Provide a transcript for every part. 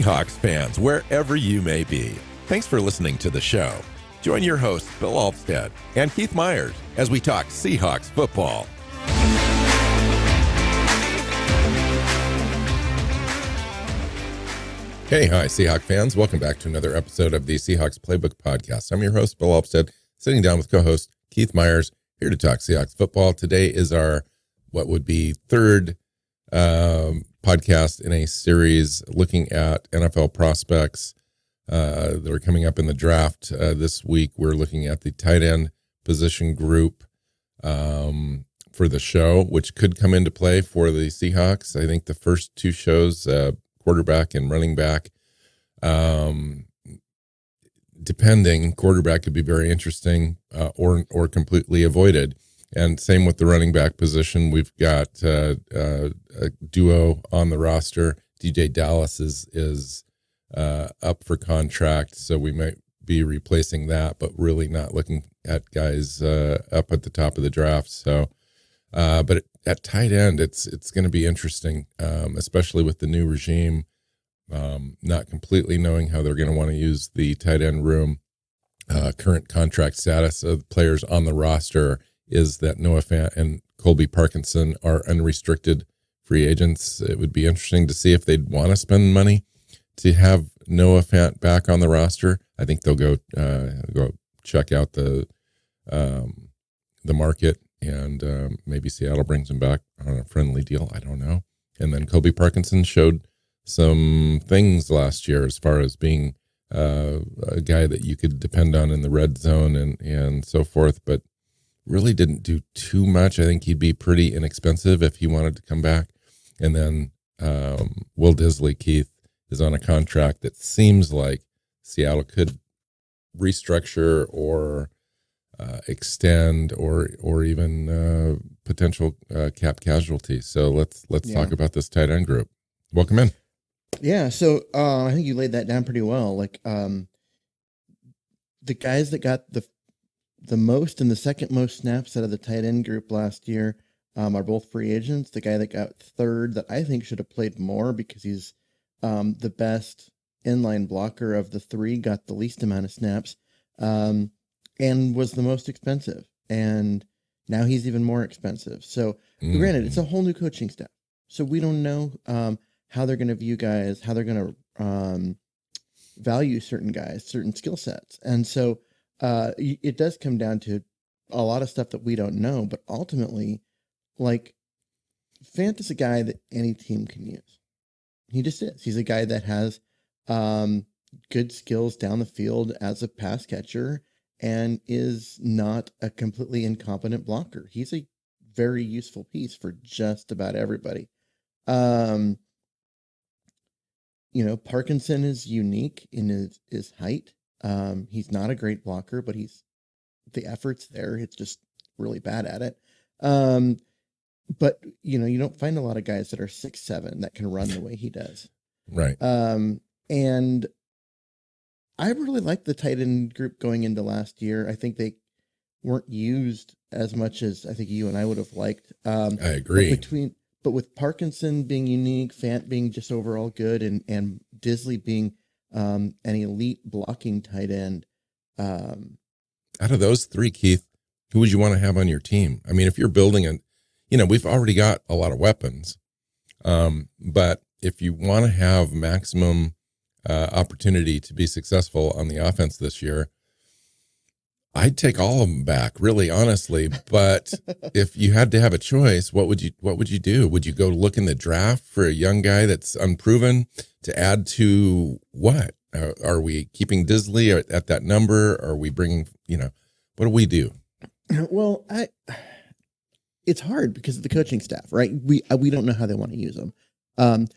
Seahawks fans, wherever you may be, thanks for listening to the show. Join your hosts, Bill Alvstad and Keith Myers, as we talk Seahawks football. Hey, hi, Seahawks fans. Welcome back to another episode of the Seahawks Playbook podcast. I'm your host, Bill Alvstad, sitting down with co-host Keith Myers, here to talk Seahawks football. Today is our, what would be third podcast in a series looking at NFL prospects that are coming up in the draft. This week, we're looking at the tight end position group for the show, which could come into play for the Seahawks. I think the first two shows, quarterback and running back, depending, quarterback could be very interesting or completely avoided. And same with the running back position. We've got a duo on the roster. DJ Dallas is up for contract, so we might be replacing that, but really not looking at guys up at the top of the draft. So, but at tight end, it's going to be interesting, especially with the new regime, not completely knowing how they're going to want to use the tight end room. Current contract status of players on the roster is that Noah Fant and Colby Parkinson are unrestricted free agents. It would be interesting to see if they'd want to spend money to have Noah Fant back on the roster. I think they'll go check out the market, and maybe Seattle brings him back on a friendly deal. I don't know. And then Colby Parkinson showed some things last year as far as being a guy that you could depend on in the red zone and so forth, but really didn't do too much. I think he'd be pretty inexpensive if he wanted to come back. And then Will Disley, Keith, is on a contract that seems like Seattle could restructure or extend or even potential cap casualty. So let's talk about this tight end group. Welcome in. Yeah, so I think you laid that down pretty well. Like the guys that got the most and the second most snaps out of the tight end group last year are both free agents. The guy that got third, that I think should have played more because he's the best inline blocker of the three, got the least amount of snaps, and was the most expensive. And now he's even more expensive. So granted, it's a whole new coaching staff. So we don't know how they're going to view guys, how they're going to value certain guys, certain skill sets. And so it does come down to a lot of stuff that we don't know, but ultimately, like, Fant is a guy that any team can use. He just is. He's a guy that has good skills down the field as a pass catcher and is not a completely incompetent blocker. He's a very useful piece for just about everybody. Parkinson is unique in his height. He's not a great blocker, but the effort's there. It's just really bad at it. But you don't find a lot of guys that are 6'7" that can run the way he does. Right. And I really liked the tight end group going into last year. I think they weren't used as much as I think you and I would have liked. I agree. But with Parkinson being unique, Fant being just overall good, and Disley being an elite blocking tight end. Out of those three, Keith, who would you want to have on your team? I mean, if you're building we've already got a lot of weapons, but if you want to have maximum opportunity to be successful on the offense this year, I'd take all of them back, really, honestly. But if you had to have a choice, what would you do? Would you go look in the draft for a young guy that's unproven to add to what? Are we keeping Disley at that number? Are we bringing, what do we do? Well, it's hard because of the coaching staff, right? We don't know how they want to use them.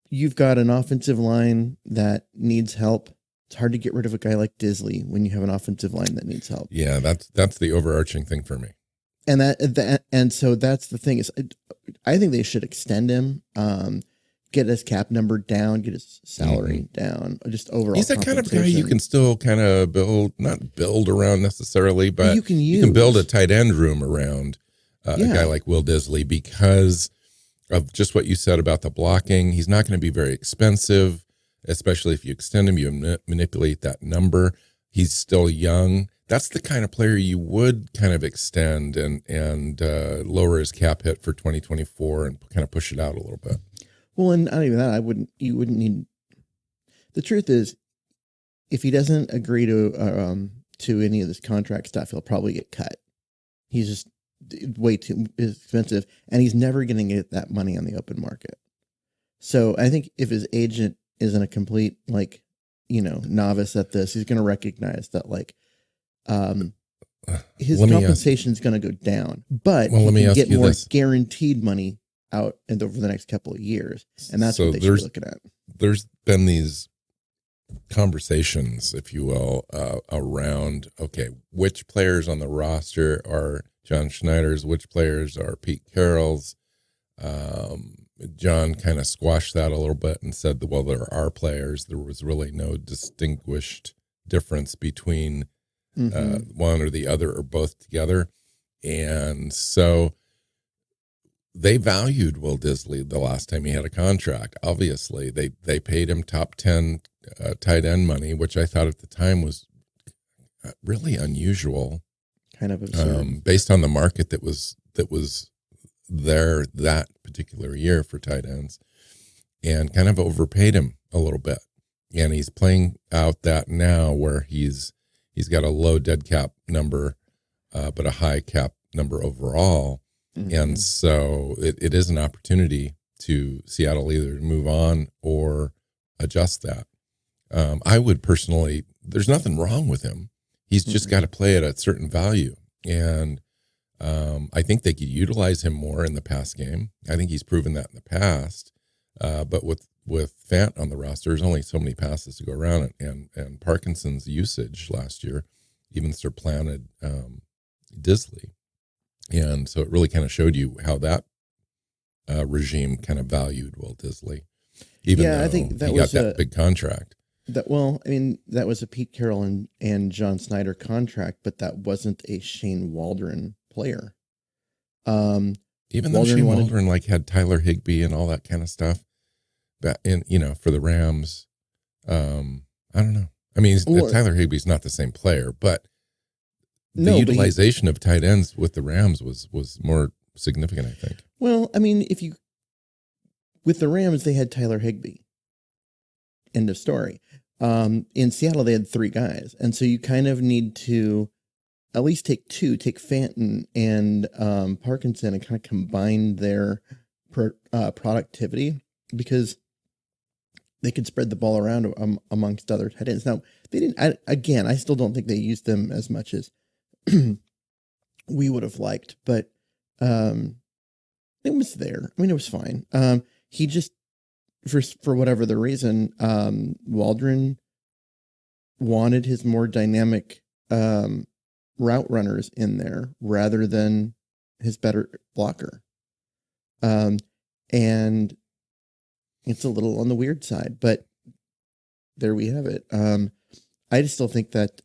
You've got an offensive line that needs help. It's hard to get rid of a guy like Disley when you have an offensive line that needs help. Yeah, that's the overarching thing for me. And so that's the thing is, I think they should extend him, get his cap number down, get his salary down, just overall. He's that kind of guy you can still kind of not build around necessarily, but you can build a tight end room around a guy like Will Disley because of just what you said about the blocking. He's not going to be very expensive. especially if you extend him, you manipulate that number. He's still young. That's the kind of player you would kind of extend and lower his cap hit for 2024 and kind of push it out a little bit. Well, and not even that, you wouldn't need. The truth is, if he doesn't agree to any of this contract stuff, he'll probably get cut. He's just way too expensive, and he's never going to get that money on the open market. So I think if his agent isn't a complete, like, novice at this, he's going to recognize that, like, his compensation is going to go down, but he can get more guaranteed money out over the next couple of years. And that's what they should be looking at. There's been these conversations, if you will, around, okay, which players on the roster are John Schneider's, which players are Pete Carroll's. John kind of squashed that a little bit and said, well, there are players. There was really no distinguished difference between one or the other or both together. And so they valued Will Disley the last time he had a contract. Obviously, they paid him top 10 tight end money, which I thought at the time was really unusual. Kind of absurd. Based on the market that was there that particular year for tight ends, and kind of overpaid him a little bit. And he's playing out that now where he's got a low dead cap number, but a high cap number overall. Mm-hmm. And so it is an opportunity to Seattle either move on or adjust that. I would personally, there's nothing wrong with him. He's just got to play at a certain value. And I think they could utilize him more in the pass game. I think he's proven that in the past. But with Fant on the roster, there's only so many passes to go around, and Parkinson's usage last year even supplanted Disley. And so it really kind of showed you how that regime kind of valued Will Disley, even though I think he got that big contract. That was a Pete Carroll and John Snyder contract, but that wasn't a Shane Waldron player. Even though Shane Waldron had Tyler Higbee and all that kind of stuff, but for the Rams, I don't know. I mean, Tyler Higbee's not the same player, but the utilization of tight ends with the Rams was more significant, I think. Well, I mean, with the Rams, they had Tyler Higbee. End of story. In Seattle, they had 3 guys. And so you kind of need to at least take Fanton and Parkinson and kind of combine their productivity, because they could spread the ball around amongst other tight ends. Now, they didn't, I still don't think they used them as much as we would have liked, but it was there. I mean, it was fine. He just, for whatever the reason, Waldron wanted his more dynamic route runners in there rather than his better blocker. And it's a little on the weird side, but there we have it. I just still think that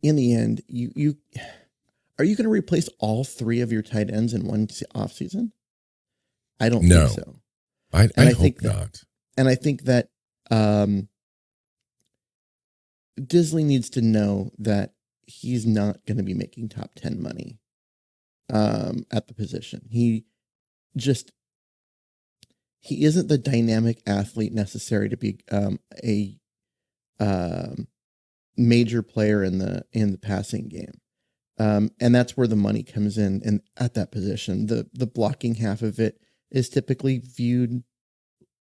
in the end, you are you going to replace all 3 of your tight ends in one off season? I don't think so. I hope not. And I think that Disley needs to know that he's not going to be making top 10 money at the position. He isn't the dynamic athlete necessary to be a major player in the passing game. And that's where the money comes in, and at that position, the blocking half of it is typically viewed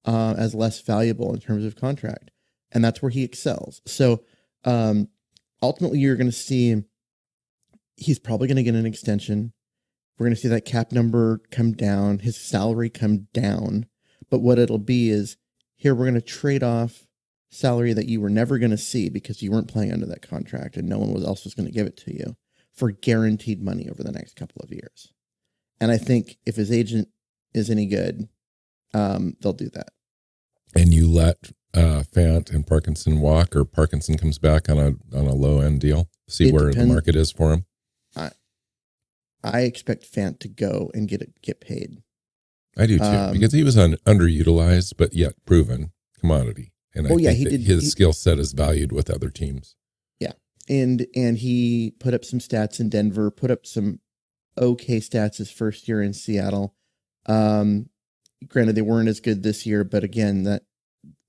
as less valuable in terms of contract. And that's where he excels. So ultimately, you're going to see he's probably going to get an extension. We're going to see that cap number come down, his salary come down. But what it'll be is, here we're going to trade off salary that you were never going to see because you weren't playing under that contract and no one else was going to give it to you, for guaranteed money over the next couple of years. And I think if his agent is any good, they'll do that. And you let Fant and Parkinson walk, or Parkinson comes back on a low end deal, see where the market is for him. I expect Fant to go and get paid. I do too, because he was underutilized, but yet proven commodity. And I think that his skill set is valued with other teams. Yeah. And he put up some stats in Denver, put up some okay stats his first year in Seattle. Granted, they weren't as good this year, but again, that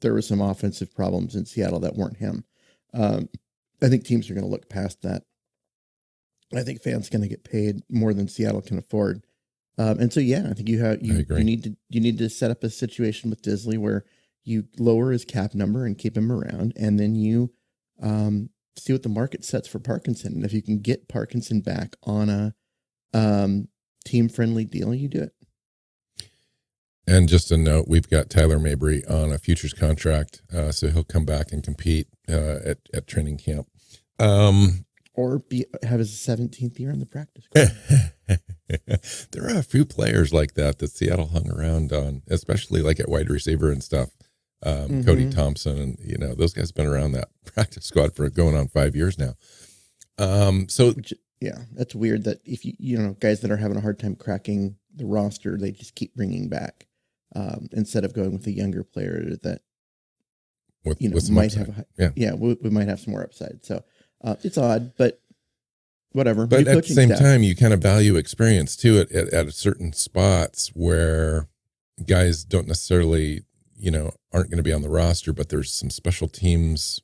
there were some offensive problems in Seattle that weren't him. I think teams are going to look past that. I think fans are going to get paid more than Seattle can afford. And so, yeah, I think you need to set up a situation with Disley where you lower his cap number and keep him around, and then you see what the market sets for Parkinson. And if you can get Parkinson back on a team-friendly deal, you do it. And just a note, we've got Tyler Mabry on a futures contract, so he'll come back and compete at training camp. Or have his 17th year in the practice squad. There are a few players like that Seattle hung around on, especially like at wide receiver and stuff. Cody Thompson, and those guys have been around that practice squad for going on 5 years now. That's weird that if guys that are having a hard time cracking the roster, they just keep bringing back instead of going with a younger player that with might upside. We might have some more upside. So it's odd, but whatever. But at the same time, you kind of value experience too at certain spots where guys don't necessarily aren't going to be on the roster, but there's some special teams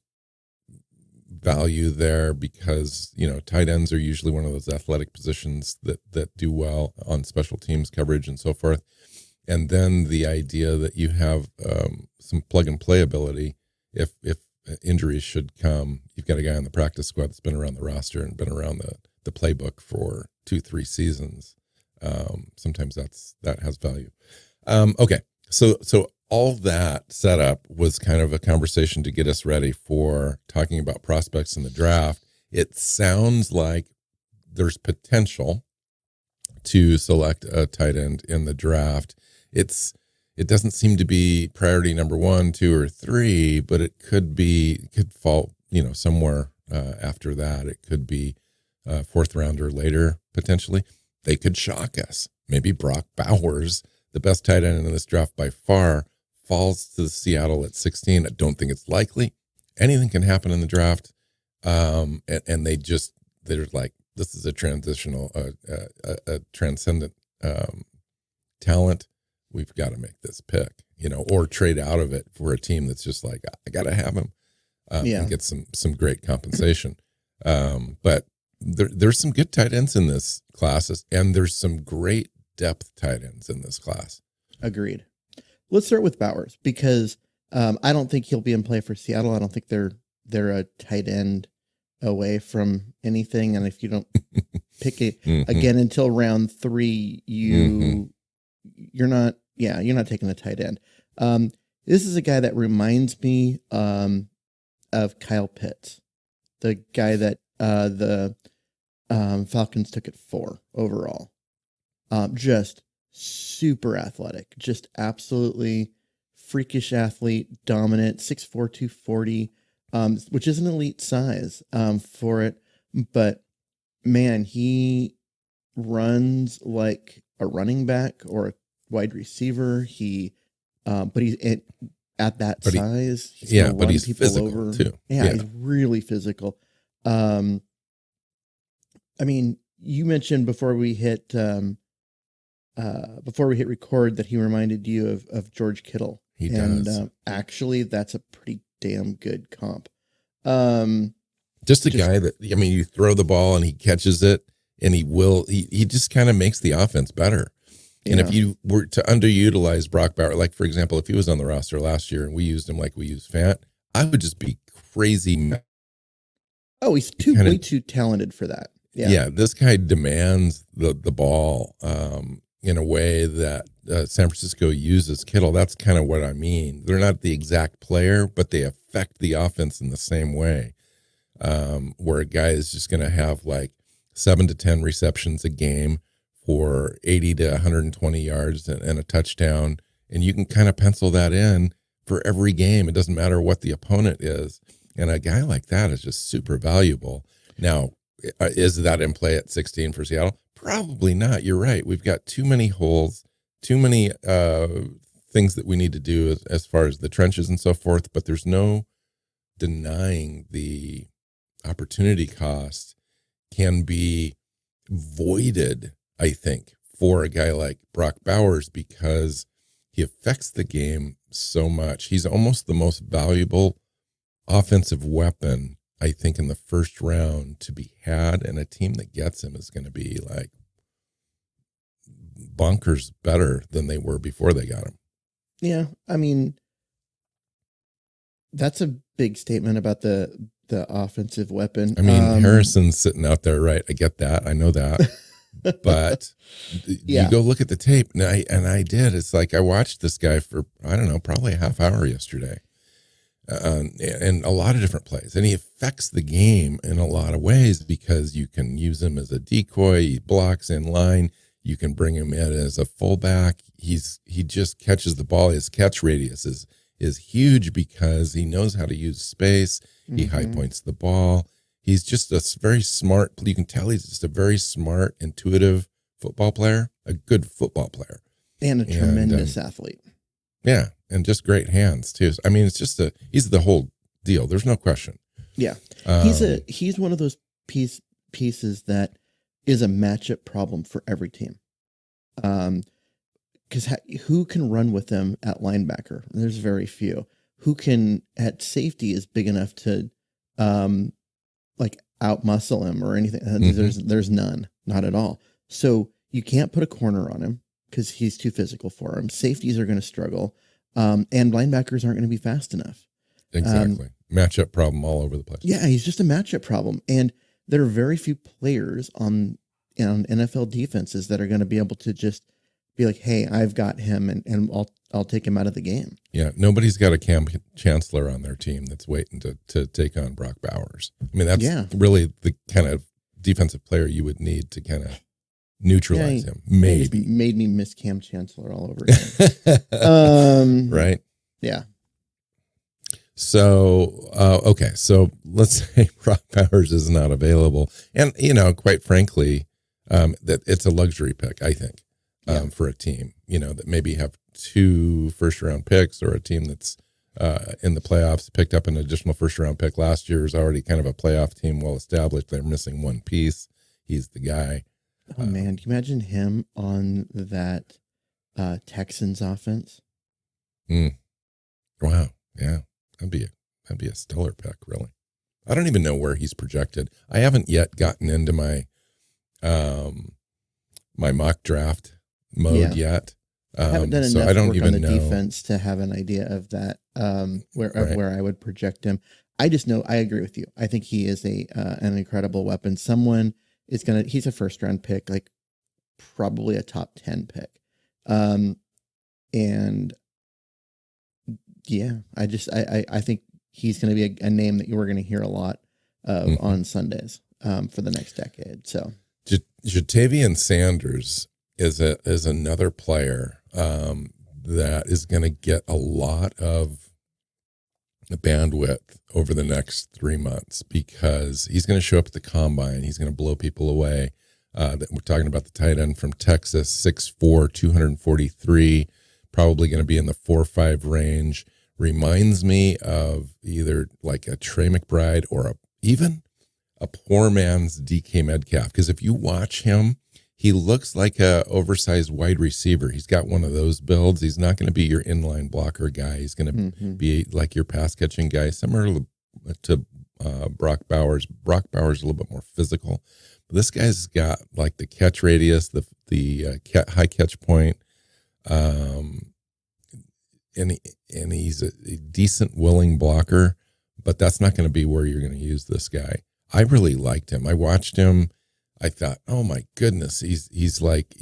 value there because tight ends are usually one of those athletic positions that do well on special teams coverage and so forth. And then the idea that you have some plug and play ability if injuries should come. You've got a guy on the practice squad that's been around the roster and been around the playbook for 2-3 seasons. Sometimes that has value. Okay, so all that setup was kind of a conversation to get us ready for talking about prospects in the draft. It sounds like there's potential to select a tight end in the draft. It doesn't seem to be priority number 1, 2, or 3, but it could fall, somewhere after that. It could be a 4th rounder later, potentially. They could shock us. Maybe Brock Bowers, the best tight end in this draft by far, falls to Seattle at 16. I don't think it's likely. Anything can happen in the draft. And they're like, this is a transitional, a transcendent talent. We've got to make this pick, or trade out of it for a team that's just like, I got to have him and get some great compensation. But there's some good tight ends in this class, and there's some great depth tight ends in this class. Agreed. Let's start with Bowers because I don't think he'll be in play for Seattle. I don't think they're a tight end away from anything. And if you don't pick it again until round 3, you're not taking a tight end. This is a guy that reminds me of Kyle Pitts, the guy that the Falcons took at 4 overall. Just super athletic, just absolutely freakish athlete, dominant, 6'4", 240, which is an elite size for it. But man, he runs like a running back or a wide receiver. But he's at that size. But he's physical too. Yeah, he's really physical. I mean, you mentioned before we hit record that he reminded you of George Kittle. He does. And actually, that's a pretty damn good comp. Just a guy that, you throw the ball and he catches it, and he just kind of makes the offense better. Yeah. And if you were to underutilize Brock Bowers, like, for example, if he was on the roster last year and we used him like we used Fant, I would just be crazy. Oh, he's way too talented for that. Yeah, this guy demands the ball in a way that San Francisco uses Kittle. That's kind of what I mean. They're not the exact player, but they affect the offense in the same way, where a guy is just going to have like 7 to 10 receptions a game for 80 to 120 yards and a touchdown, and you can kind of pencil that in for every game. It doesn't matter what the opponent is, and a guy like that is just super valuable. Now, is that in play at 16 for Seattle? Probably not. You're right. We've got too many holes too many things that we need to do as far as the trenches and so forth, but there's no denying the opportunity cost can be voided, I think, for a guy like Brock Bowers, because he affects the game so much. He's almost the most valuable offensive weapon, I think, in the first round to be had, and a team that gets him is going to be like bonkers better than they were before they got him. Yeah, I mean, that's a big statement about the offensive weapon. I mean, Harrison's sitting out there, right? I get that. I know that. But yeah. You go look at the tape, and I did. It's like I watched this guy for, I don't know, probably a half hour yesterday, and a lot of different plays. And he affects the game in a lot of ways because you can use him as a decoy. He blocks in line. You can bring him in as a fullback. He just catches the ball. His catch radius is huge because he knows how to use space. He high points the ball. He's just a very smart, you can tell he's just a very smart, intuitive football player, a good football player. And a tremendous athlete. Yeah, and just great hands too. I mean, he's the whole deal. There's no question. Yeah. He's one of those pieces that is a matchup problem for every team. Because who can run with him at linebacker? There's very few. Who can at safety is big enough to like out muscle him or anything. There's none, not at all. So you can't put a corner on him because he's too physical for him. Safeties are going to struggle, and linebackers aren't going to be fast enough. Exactly. Matchup problem all over the place. Yeah, he's just a matchup problem, and there are very few players on NFL defenses that are going to be able to just be like, "Hey, I've got him, and I'll take him out of the game." Yeah, nobody's got a Cam Chancellor on their team that's waiting to take on Brock Bowers. I mean, that's really the kind of defensive player you would need to kind of neutralize him. Maybe made me miss Cam Chancellor all over again. Right? Yeah. So, okay. So let's say Brock Bowers is not available. And, quite frankly, that it's a luxury pick, I think, for a team, that maybe have 2 first-round picks, or a team that's in the playoffs picked up an additional first-round pick last year, is already kind of a playoff team, well-established. They're missing one piece. He's the guy. Oh, man. Can you imagine him on that Texans offense? Wow. Yeah. That'd be a stellar pick, really. I don't even know where he's projected. I haven't yet gotten into my my mock draft mode yet. I haven't done enough work on the defense to have an idea of that, where I would project him. I just know, I agree with you. I think he is an incredible weapon. He's a first round pick, like probably a top 10 pick. And yeah, I think he's going to be a name that we're going to hear a lot of on Sundays for the next decade. So Jatavian Sanders is another player that is going to get a lot of bandwidth over the next 3 months, because he's going to show up at the combine. He's going to blow people away. That we're talking about the tight end from Texas, 6'4", 243, probably going to be in the 4.5 range. Reminds me of either like a Trey McBride or even a poor man's DK Metcalf. Because if you watch him, he looks like a oversized wide receiver. He's got one of those builds. He's not going to be your inline blocker guy. He's going to be like your pass catching guy, similar to Brock Bowers. Brock Bowers is a little bit more physical. But this guy's got like the catch radius, the high catch point, and he's a decent willing blocker. But that's not going to be where you're going to use this guy. I really liked him. I watched him. I thought, oh my goodness, he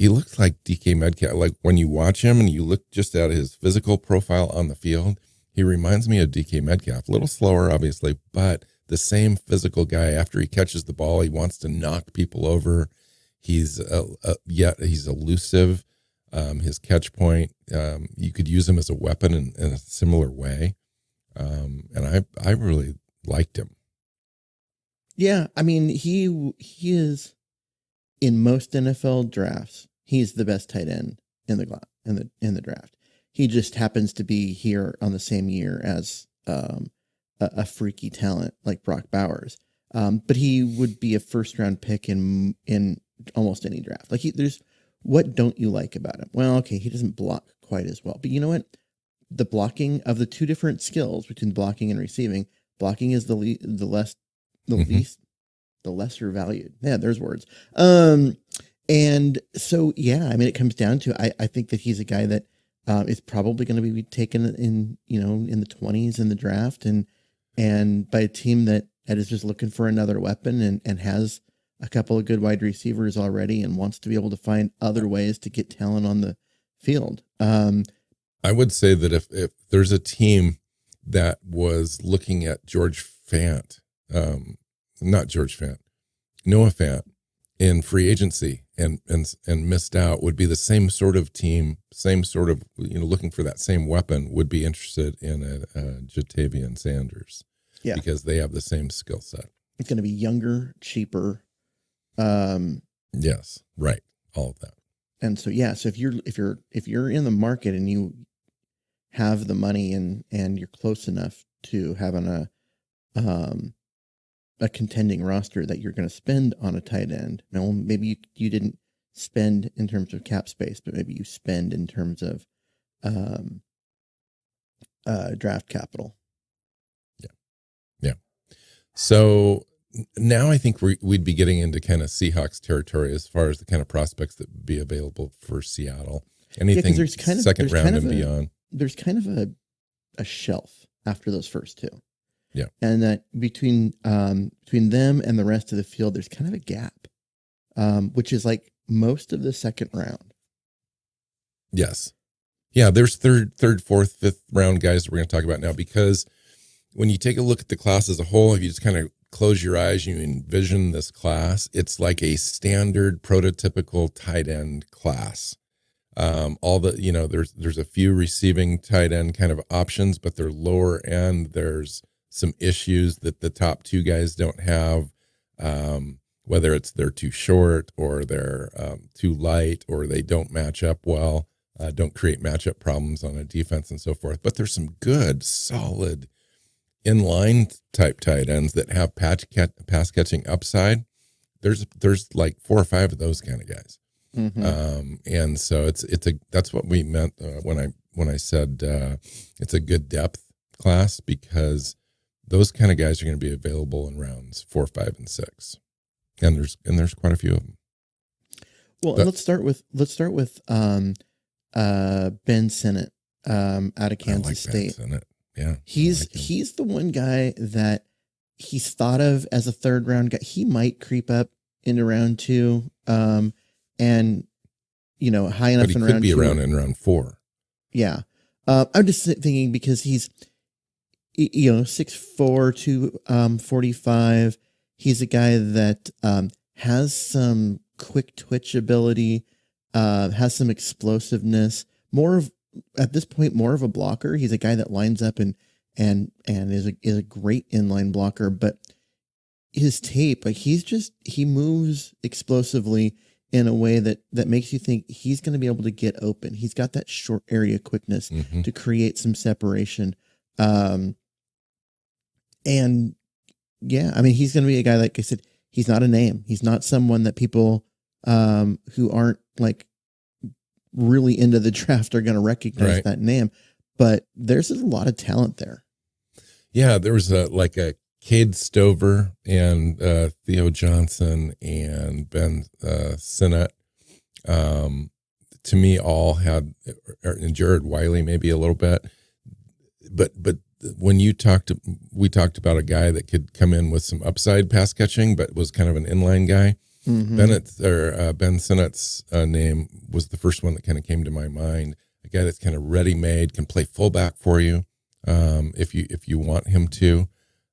looks like DK Metcalf. Like when you watch him and you look just at his physical profile on the field, he reminds me of DK Metcalf. A little slower, obviously, but the same physical guy. After he catches the ball, he wants to knock people over. He's elusive. His catch point, you could use him as a weapon in a similar way. And I really liked him. Yeah, I mean, he is, in most NFL drafts, he's the best tight end in the draft. He just happens to be here on the same year as a freaky talent like Brock Bowers. But he would be a first round pick in almost any draft. Like there's what don't you like about him? Well, okay, he doesn't block quite as well, but you know what? The blocking of the two different skills between blocking and receiving, blocking is the lesser valued. Yeah, there's words. And so, yeah, I mean, it comes down to, I think that he's a guy that is probably going to be taken in the 20s in the draft and by a team that is just looking for another weapon and has a couple of good wide receivers already and wants to be able to find other ways to get talent on the field. I would say that if there's a team that was looking at Noah Fant in free agency and missed out, would be the same sort of team, same sort of, looking for that same weapon, would be interested in a Jatavian Sanders. Yeah. Because they have the same skill set. It's going to be younger, cheaper. Yes, right. All of that. And so, yeah, so if you're in the market and you have the money and you're close enough to having a contending roster that you're going to spend on a tight end. Now, maybe you didn't spend in terms of cap space, but maybe you spend in terms of draft capital. Yeah. So now I think we'd be getting into kind of Seahawks territory as far as the kind of prospects that would be available for Seattle. Anything second round and beyond. There's kind of a shelf after those first two. Yeah. And that between them and the rest of the field, there's kind of a gap, which is like most of the second round. Yes. Yeah. There's third, fourth, fifth round guys that we're going to talk about now, because when you take a look at the class as a whole, if you just kind of close your eyes, you envision this class, it's like a standard prototypical tight end class. There's a few receiving tight end kind of options, but they're lower end. There's some issues that the top two guys don't have, whether it's they're too short or they're too light or they don't match up well, don't create matchup problems on a defense and so forth. But there's some good, solid inline type tight ends that have pass catching upside. There's like 4 or 5 of those kind of guys. Mm-hmm. And so that's what we meant when I said it's a good depth class, because those kind of guys are going to be available in rounds 4, 5, and 6, and there's quite a few of them. Well, let's start with Ben Sinnott out of Kansas State. Ben Sinnot. Yeah, he's the one guy that he's thought of as a third round guy. He might creep up into round 2, and high enough but he in could round be 2. around in round 4. Yeah, I'm just thinking because he's 6'4", 245. He's a guy that has some quick twitch ability, has some explosiveness. At this point, more of a blocker. He's a guy that lines up and is a great inline blocker. But his tape, like he moves explosively in a way that makes you think he's going to be able to get open. He's got that short area quickness to create some separation. And yeah, I mean, he's going to be a guy, like I said, he's not a name. He's not someone that people who aren't like really into the draft are going to recognize that name, but there's a lot of talent there. Yeah. There was a Cade Stover and Theo Johnson and Ben Sinnott. To me, all had, and Jared Wiley maybe a little bit, but when we talked about a guy that could come in with some upside pass catching, but was kind of an inline guy. Mm-hmm. Ben Sinnott's name was the first one that kind of came to my mind. A guy that's kind of ready-made, can play fullback for you if you want him to.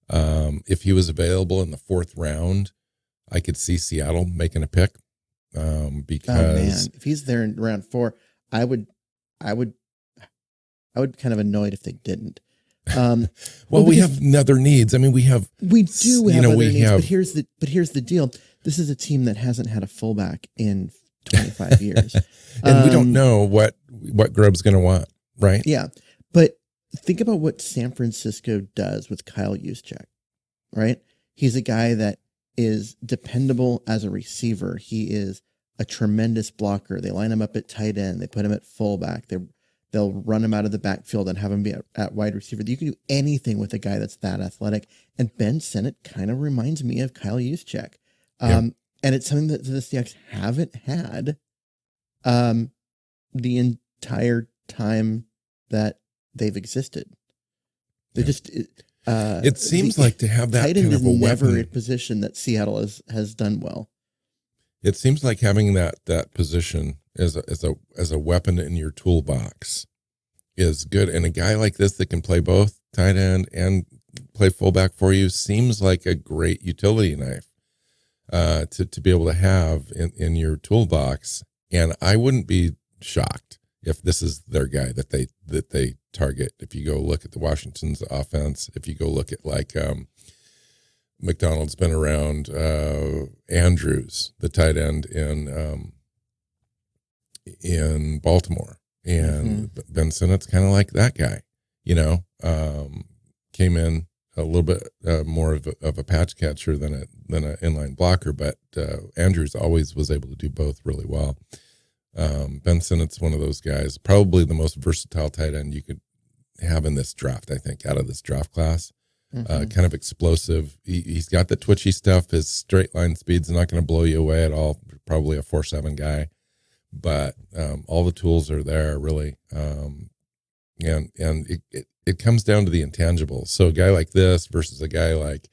If he was available in the 4th round, I could see Seattle making a pick. Because if he's there in round 4, I would kind of annoyed if they didn't. We have other needs. I mean, we do have other needs, but here's the deal. This is a team that hasn't had a fullback in 25 years. And we don't know what Grubb's going to want, right? Yeah. But think about what San Francisco does with Kyle Juszczyk, right? He's a guy that is dependable as a receiver. He is a tremendous blocker. They line him up at tight end. They put him at fullback. They'll run him out of the backfield and have him be at wide receiver. You can do anything with a guy that's that athletic. And Ben Sinnott kind of reminds me of Kyle Juszczyk. And it's something that the Seahawks haven't had the entire time that they've existed. They just it seems like to have that tight end kind of a never weapon. a position that Seattle has done well. It seems like having that position as a weapon in your toolbox is good. And a guy like this that can play both tight end and play fullback for you seems like a great utility knife to be able to have in your toolbox. And I wouldn't be shocked if this is their guy that they target. If you go look at the Washington's offense, if you go look at like McDonald's been around Andrews, the tight end in Baltimore, and Ben Sinnott's kind of like that guy, came in a little bit more of a patch catcher than an inline blocker, but Andrews always was able to do both really well. Ben Sinnott's one of those guys, probably the most versatile tight end you could have in this draft, I think, out of this draft class. Kind of explosive. He's got the twitchy stuff. His straight line speed's not going to blow you away at all. Probably a 4.7 guy, but all the tools are there really. And it comes down to the intangibles. So a guy like this versus a guy like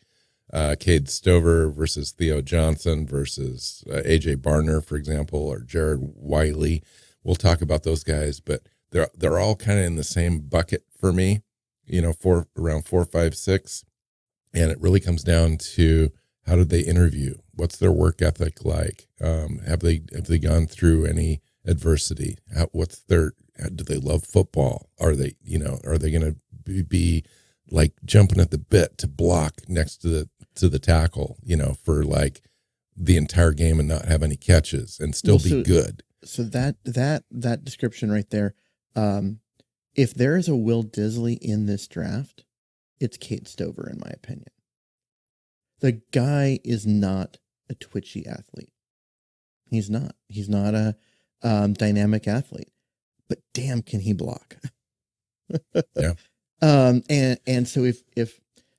Cade Stover versus Theo Johnson versus AJ Barner, for example, or Jared Wiley. We'll talk about those guys, but they're all kind of in the same bucket for me. Around 4, 5, 6. And it really comes down to how did they interview? What's their work ethic like? Have they gone through any adversity? Do they love football? Are they going to be like jumping at the bit to block next to the tackle, for like the entire game and not have any catches and still be good? So that description right there, if there is a Will Disley in this draft, it's Cade Stover, in my opinion. The guy is not a twitchy athlete. He's not. He's not a dynamic athlete. But damn, can he block? Yeah. And so if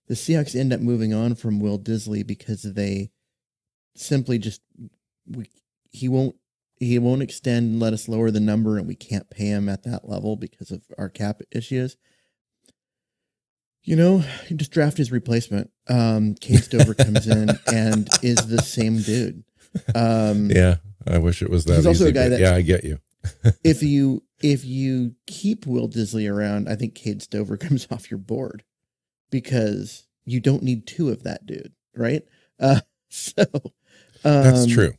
the Seahawks end up moving on from Will Disley because they simply he won't extend and let us lower the number, and we can't pay him at that level because of our cap issues. You just draft his replacement. Cade Stover comes in and is the same dude. Yeah, I wish it was that. He's also easy, a guy that, yeah, I get you. if you keep Will Disley around, I think Cade Stover comes off your board because you don't need two of that dude, right? That's true.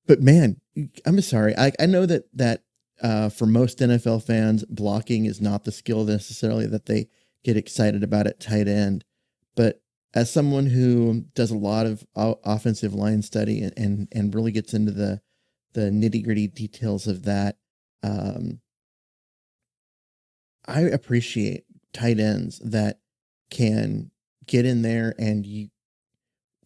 But man, I'm sorry. I know that for most NFL fans, blocking is not the skill necessarily that they get excited about at tight end. But as someone who does a lot of offensive line study and really gets into the nitty-gritty details of that, I appreciate tight ends that can get in there and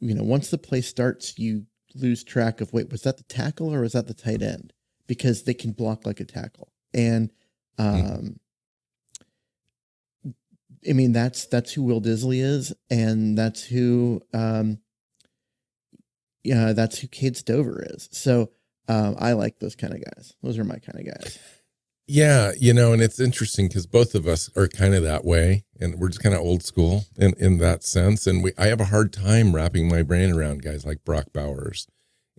once the play starts, you lose track of, wait, was that the tackle or was that the tight end? Because they can block like a tackle. And I mean, that's who Will Disley is, and that's who Cade Stover is. So I like those kind of guys. Those are my kind of guys. Yeah, and it's interesting because both of us are kind of that way, and we're just kind of old school in that sense. And I have a hard time wrapping my brain around guys like Brock Bowers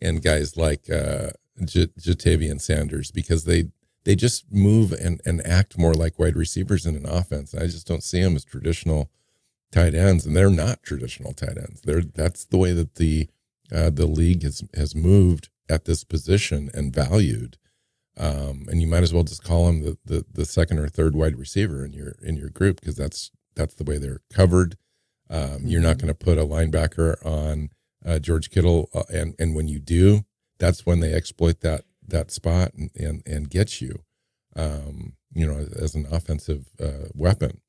and guys like Jatavian Sanders, because they just move and act more like wide receivers in an offense. I just don't see them as traditional tight ends, and they're not traditional tight ends. That's the way that the league has moved at this position and valued. And you might as well just call him the second or third wide receiver in your group, because that's the way they're covered. You're not going to put a linebacker on George Kittle, and when you do, that's when they exploit that spot and get you, as an offensive weapon.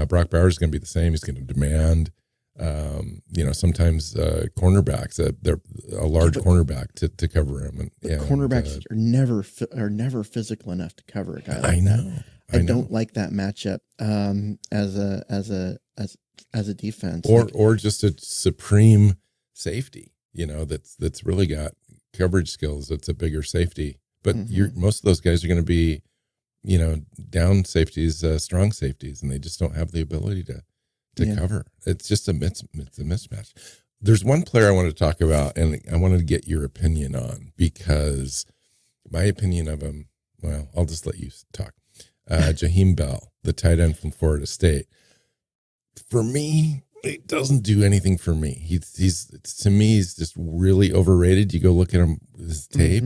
Brock Bowers is going to be the same. He's going to demand, sometimes cornerbacks. They're a large cornerback to cover him. And cornerbacks are never physical enough to cover a guy like I know. that. I don't like that matchup as a defense, or just a supreme safety. That's really got coverage skills. It's a bigger safety, but most of those guys are going to be, down safeties, strong safeties, and they just don't have the ability to cover. It's just a mismatch. There's one player I want to talk about, and I wanted to get your opinion on, because my opinion of him, well, I'll just let you talk. Jaheim Bell, the tight end from Florida State. For me, it doesn't do anything for me. He's to me, he's just really overrated. You go look at him, his tape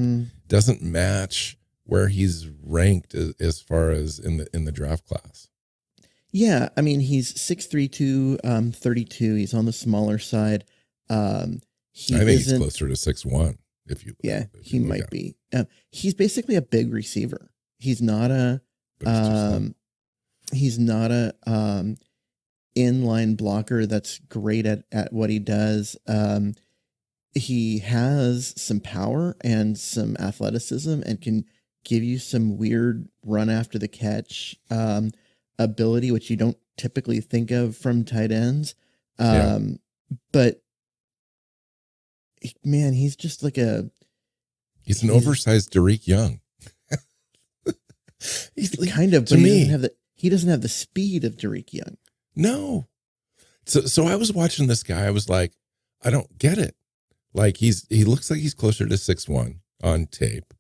doesn't match where he's ranked as far as in the draft class. Yeah, I mean, he's 6'3", 232. He's on the smaller side. I think he's closer to 6'1". He might be. He's basically a big receiver. He's not a inline blocker that's great at what he does. He has some power and some athleticism and can give you some weird run after the catch ability, which you don't typically think of from tight ends. But man, he's just like he's an oversized Derek Young. He's kind of, to me, he doesn't have the speed of Derek Young. No. So I was watching this guy. I was like, I don't get it. Like he looks like he's closer to 6'1" on tape.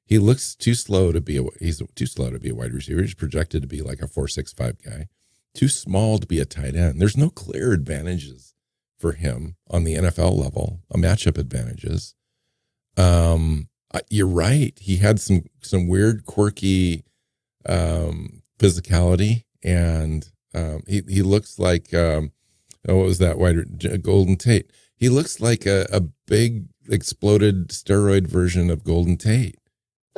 He looks too slow to be a wide receiver. He's projected to be like a 4.65 guy. Too small to be a tight end. There's no clear advantages for him on the NFL level, matchup advantages. You're right. He had some weird, quirky physicality, and he looks like what was that Golden Tate? He looks like a big exploded steroid version of Golden Tate.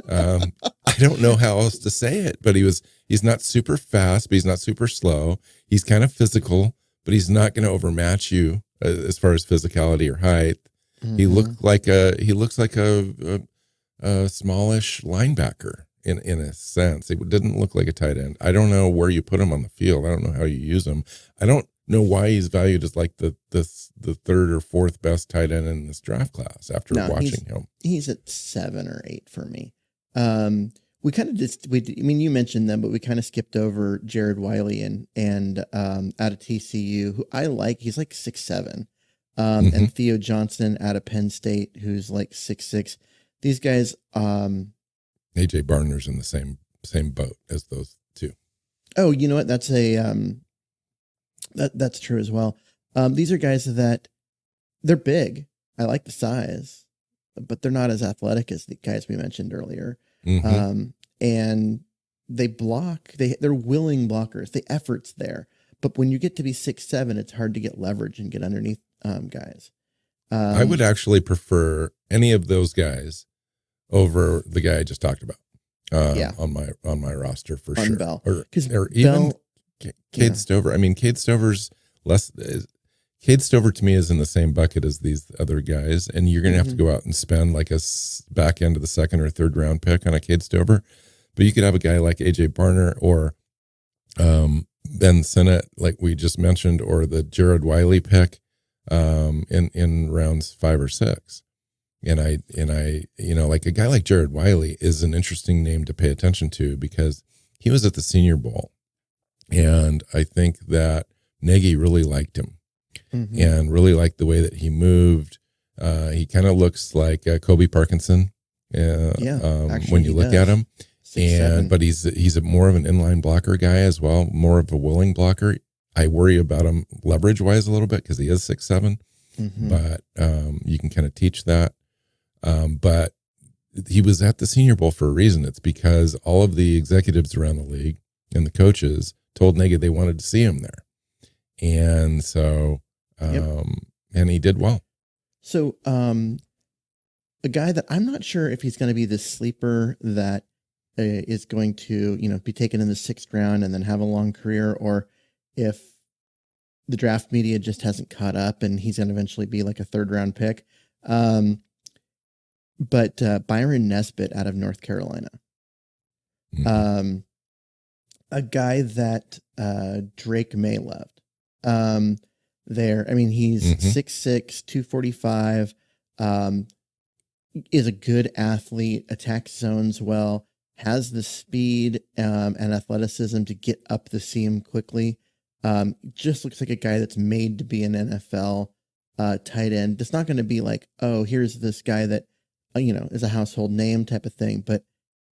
I don't know how else to say it, but he's not super fast, but he's not super slow. He's kind of physical, but he's not going to overmatch you as far as physicality or height. He looks like a smallish linebacker in a sense. It didn't look like a tight end. I don't know where you put him on the field. I don't know how you use him. I don't know why he's valued as like the third or fourth best tight end in this draft class after watching him. He's at 7 or 8 for me. We kind of you mentioned them, but we kind of skipped over Jared Wiley and out of TCU, who I like. He's like 6'7", and Theo Johnson out of Penn State, who's like 6'6". These guys, AJ Barner's in the same boat as those two. Oh, you know what? That's that's true as well. These are guys that they're big. I like the size, but they're not as athletic as the guys we mentioned earlier. And they block. They're willing blockers. The effort's there, but when you get to be 6'7", it's hard to get leverage and get underneath guys. I would actually prefer any of those guys over the guy I just talked about. On my roster for sure. Bell. Or even Cade Stover. I mean, Cade Stover's less. Cade Stover to me is in the same bucket as these other guys, and you're going to have to go out and spend like a back end of the second or third round pick on a Cade Stover. But you could have a guy like AJ Barner or Ben Sinnott, like we just mentioned, or the Jared Wiley pick in rounds 5 or 6. And I, like a guy like Jared Wiley is an interesting name to pay attention to because he was at the Senior Bowl, and I think that Nagy really liked him and really liked the way that he moved. He kind of looks like Kobe Parkinson. When you look at him, 6'7". But he's more of an inline blocker guy as well, more of a willing blocker. I worry about him leverage wise a little bit because he is 6'7", but you can kind of teach that. But he was at the Senior Bowl for a reason. It's because all of the executives around the league and the coaches told Nagy they wanted to see him there. And so, and he did well. So, a guy that I'm not sure if he's going to be the sleeper that is going to, be taken in the 6th round and then have a long career, or if the draft media just hasn't caught up and he's going to eventually be like a 3rd round pick. But Byron Nesbitt out of North Carolina, a guy that Drake May loved. There, I mean, he's 6'6", 245. Is a good athlete, attacks zones well, has the speed and athleticism to get up the seam quickly. Just looks like a guy that's made to be an NFL tight end. It's not going to be like, oh, here's this guy that, is a household name type of thing, but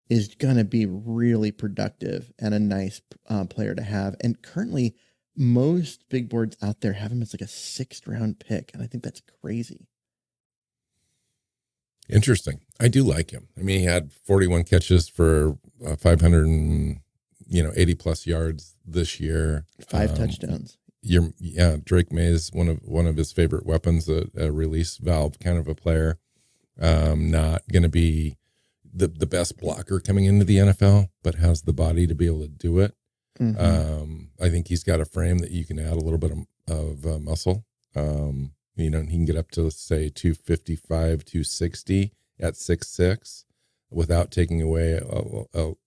is going to be really productive and a nice player to have. And currently, most big boards out there have him as like a 6th round pick. And I think that's crazy. Interesting. I do like him. I mean, he had 41 catches for 580 plus yards this year. 5 touchdowns. Drake May is one of his favorite weapons, a release valve kind of a player. Not going to be the best blocker coming into the NFL, but has the body to be able to do it. I think he's got a frame that you can add a little bit of muscle. He can get up to, say, 255, 260 at 6'6", without taking away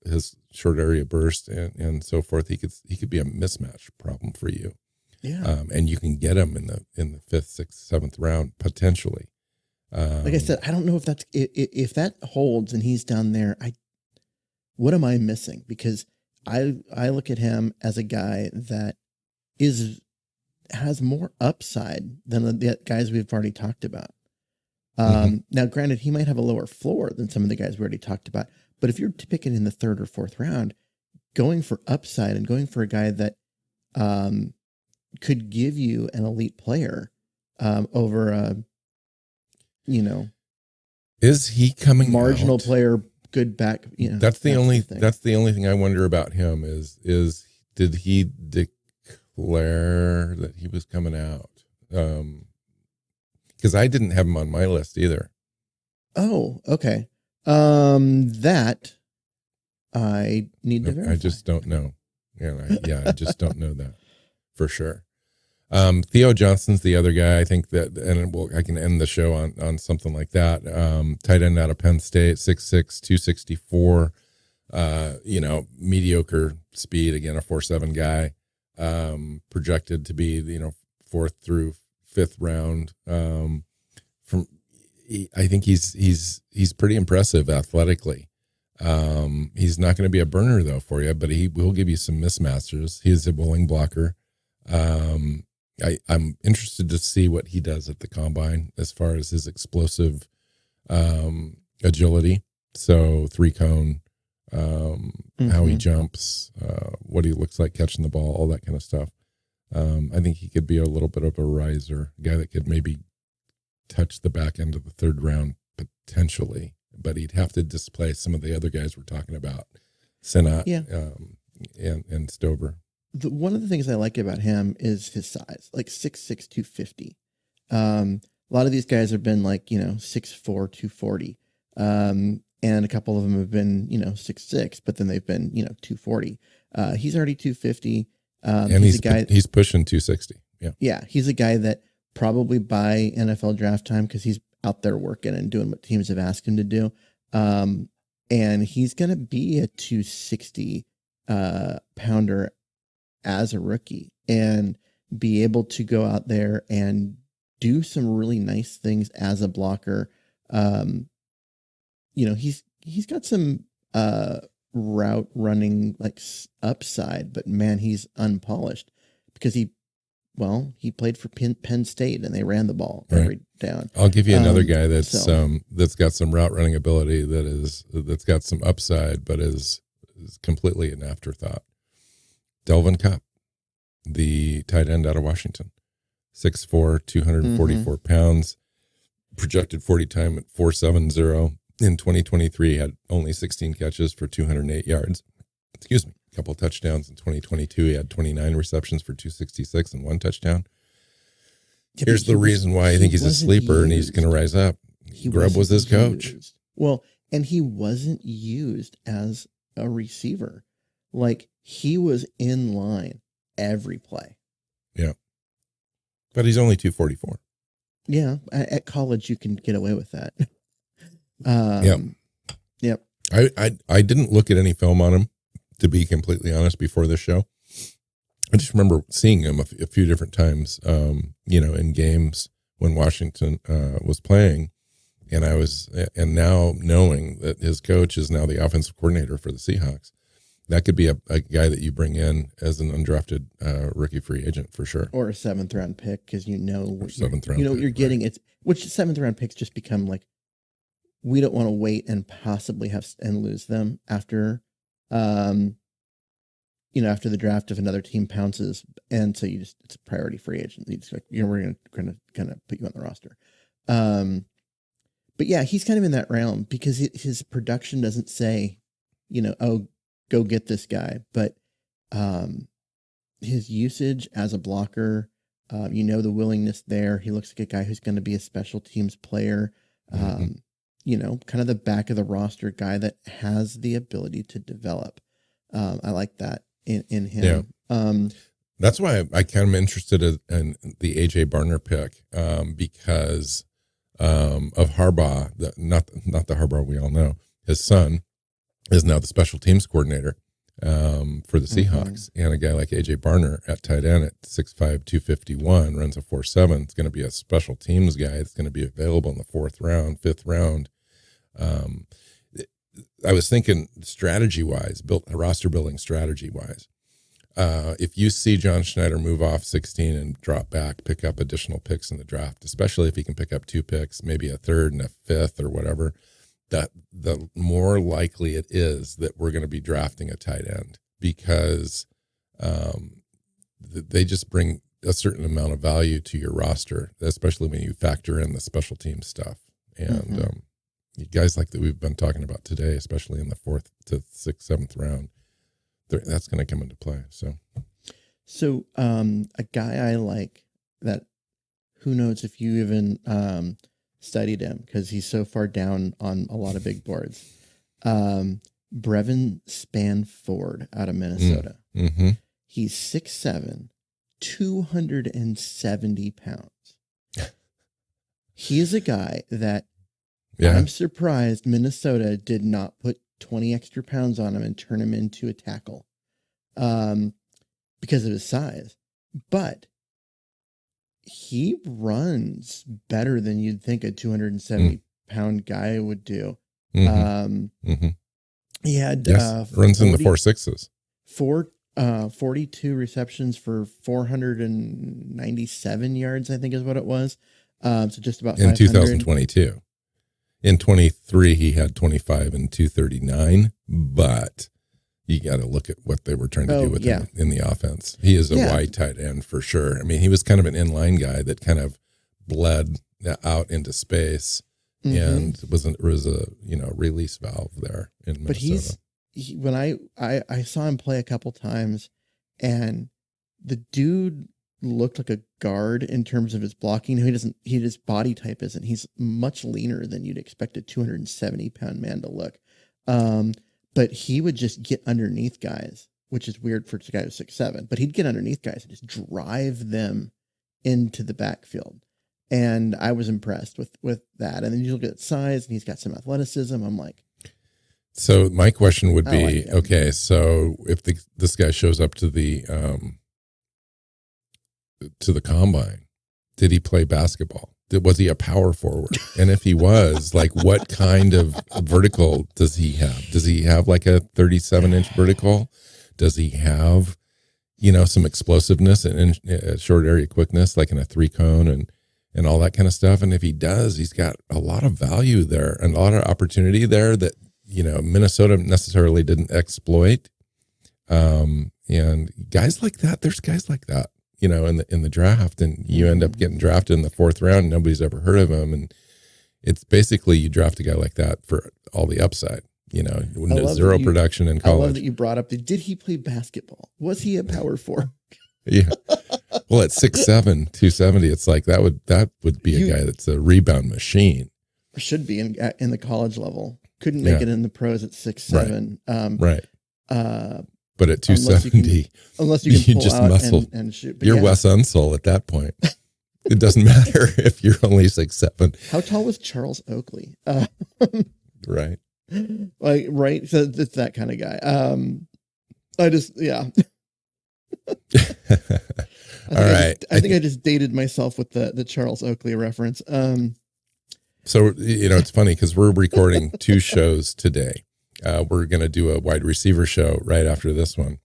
his short area burst and so forth. He could be a mismatch problem for you. Yeah. And you can get him in the 5th, 6th, 7th round potentially. Like I said, I don't know if if that holds and he's down there. What am I missing? Because I look at him as a guy that has more upside than the guys we've already talked about. Now, granted, he might have a lower floor than some of the guys we already talked about, but if you're picking in the 3rd or 4th round, going for upside and going for a guy that could give you an elite player over a, is he coming marginal out? Player, good back? That's the only thing I wonder about him is did he declare that he was coming out? Because I didn't have him on my list either. Oh, okay. That I need to verify. I just don't know. I just don't know that for sure. Theo Johnson's the other guy. I think that, and I can end the show on something like that. Tight end out of Penn State, 6'6", 264. Mediocre speed, again, a 4.7 guy. Projected to be 4th through 5th round. I think he's pretty impressive athletically. He's not going to be a burner though for you, but he will give you some mismatches. He's a willing blocker. I'm interested to see what he does at the combine as far as his explosive agility. So 3-cone, how he jumps, what he looks like catching the ball, all that kind of stuff. I think he could be a little bit of a riser, a guy that could maybe touch the back end of the 3rd round potentially, but he'd have to displace some of the other guys we're talking about, Sinnott and Stover. One of the things I like about him is his size, like 6'6", 250. A lot of these guys have been like, 6'4", 240. And a couple of them have been, 6'6", but then they've been, 240. He's already 250. And he's pushing 260. Yeah. Yeah. He's a guy that probably by NFL draft time, because he's out there working and doing what teams have asked him to do. And he's going to be a 260 pounder as a rookie and be able to go out there and do some really nice things as a blocker. He's got some route running like upside, but man, he's unpolished because he played for Penn State and they ran the ball every down. I'll give you another guy that's got some route running ability that's got some upside, but is completely an afterthought. Delvin Cup, the tight end out of Washington, 6'4", 244 pounds, projected 40 time at 4.70. In 2023, had only 16 catches for 208 yards. A couple of touchdowns in 2022. He had 29 receptions for 266 and 1 touchdown. Here's the reason why I think he's a sleeper and he's going to rise up. Grubb was his coach. Well, and he wasn't used as a receiver. Like, he was in line every play. Yeah. But he's only 244. Yeah. At college, you can get away with that. Yep. I didn't look at any film on him, to be completely honest, before this show. I just remember seeing him a few different times, in games when Washington was playing. And now knowing that his coach is now the offensive coordinator for the Seahawks, that could be a guy that you bring in as an undrafted rookie free agent for sure, or a 7th round pick, because you're getting. Right. It's which 7th round picks just become like, we don't want to wait and possibly lose them after, after the draft if another team pounces, and so it's a priority free agent. You just we're gonna kind of put you on the roster. But yeah, he's kind of in that realm because his production doesn't say, oh, go get this guy. But his usage as a blocker, the willingness there. He looks like a guy who's going to be a special teams player. Kind of the back of the roster guy that has the ability to develop. I like that in him. Yeah. That's why I kind of interested in the AJ Barner pick, because of Harbaugh, not the Harbaugh we all know. His son is now the special teams coordinator for the Seahawks, and a guy like AJ Barner at tight end at 6'5", 251, runs a 4.7. It's going to be a special teams guy. It's going to be available in the 4th round, 5th round. I was thinking strategy-wise, roster building strategy-wise. If you see John Schneider move off 16 and drop back, pick up additional picks in the draft, especially if he can pick up 2 picks, maybe a 3rd and a 5th or whatever, that the more likely it is that we're going to be drafting a tight end, because they just bring a certain amount of value to your roster, especially when you factor in the special team stuff. And guys like that we've been talking about today, especially in the 4th to 6th, 7th round, that's going to come into play. So a guy I like that, who knows if you even studied him because he's so far down on a lot of big boards. Brevin Spanford out of Minnesota. Mm-hmm. He's 6'7", 270 pounds. He is a guy that I'm surprised Minnesota did not put 20 extra pounds on him and turn him into a tackle because of his size. But he runs better than you'd think a 270 pound guy would do. He had runs in the 4.6s. 42 receptions for 497 yards, I think is what it was. So just about 500. In 2022. In 23, he had 25 and 239, but you got to look at what they were trying to do with him in the offense. He is a wide tight end for sure. I mean, he was kind of an inline guy that kind of bled out into space and was a release valve there in Minnesota. But when I saw him play a couple times, and the dude looked like a guard in terms of his blocking. His body type isn't. He's much leaner than you'd expect a 270 pound man to look. But he would just get underneath guys, which is weird for a guy who's 6'7", but he'd get underneath guys and just drive them into the backfield. And I was impressed with that. And then you look at size, and he's got some athleticism. I'm like, so my question would be, okay, so if this guy shows up to the combine, did he play basketball? Was he a power forward? And if he was, like, what kind of vertical does he have? Does he have like a 37-inch vertical? Does he have, some explosiveness and short area quickness, like in a 3-cone and all that kind of stuff? And if he does, he's got a lot of value there and a lot of opportunity there that, Minnesota necessarily didn't exploit. And guys like that, there's guys like that, in the draft, and you end up getting drafted in the 4th round and nobody's ever heard of him. And it's basically, you draft a guy like that for all the upside, zero production in college. I love that you brought up did he play basketball? Was he a power forward? Yeah. Well, at 6'7", 270, it's like that would be a guy that's a rebound machine. should be in the college level. Couldn't make it in the pros at 6'7". Right. But at 270, unless you can pull just out muscle. and shoot. But you're Wes Unseld at that point. It doesn't matter if you're only 6'7". How tall was Charles Oakley? Right. Right. So it's that kind of guy. Yeah. I think I just dated myself with the Charles Oakley reference. So, it's funny because we're recording 2 shows today. We're going to do a wide receiver show right after this one.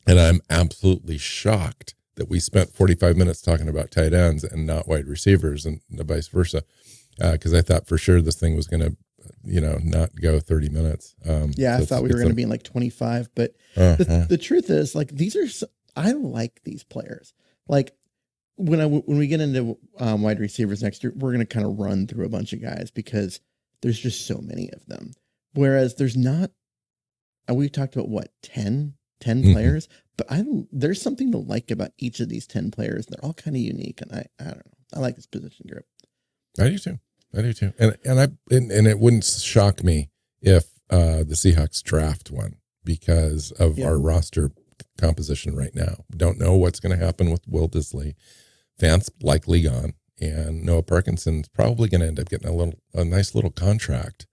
And I'm absolutely shocked that we spent 45 minutes talking about tight ends and not wide receivers and the vice versa. Because I thought for sure this thing was going to, not go 30 minutes. I thought we were going to be in like 25. But the truth is, like, I like these players. Like, when we get into wide receivers next year, we're going to kind of run through a bunch of guys because there's just so many of them. Whereas there's not, we talked about 10 players, but there's something to like about each of these 10 players. They're all kind of unique. And I don't know. I like this position group. I do too. And it wouldn't shock me if the Seahawks draft one because of our roster composition right now. Don't know what's going to happen with Will Disley. Fant's likely gone, and Noah Parkinson's probably going to end up getting a nice little contract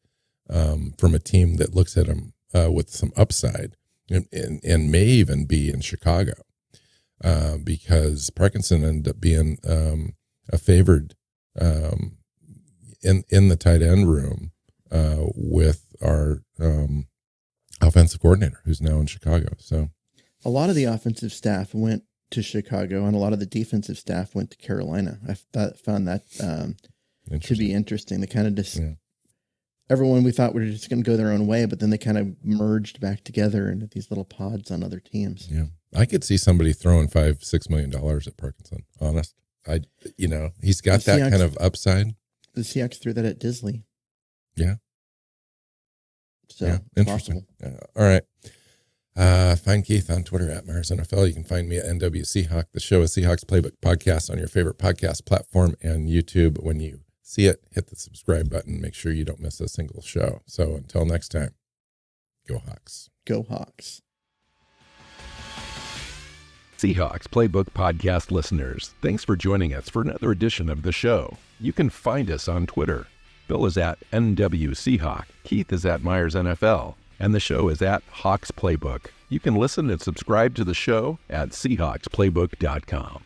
from a team that looks at him with some upside, and may even be in Chicago because Parkinson ended up being a favored in the tight end room with our offensive coordinator, who's now in Chicago. So a lot of the offensive staff went to Chicago, and a lot of the defensive staff went to Carolina. I found that to be interesting. They kind of just everyone we thought were just going to go their own way, but then they kind of merged back together into these little pods on other teams. Yeah, I could see somebody throwing $5-6 million at Parkinson. Honest, he's got that kind of upside. The Seahawks threw that at Disley. Yeah. So interesting. All right. Find Keith on Twitter at Myers NFL. You can find me at NW Seahawk. The show is Seahawks Playbook Podcast on your favorite podcast platform and YouTube. When you see it, hit the subscribe button. Make sure you don't miss a single show. So until next time, go Hawks. Go Hawks. Seahawks Playbook Podcast listeners, thanks for joining us for another edition of the show. You can find us on Twitter. Bill is at NW Seahawk. Keith is at Myers NFL. And the show is at Hawks Playbook. You can listen and subscribe to the show at SeahawksPlaybook.com.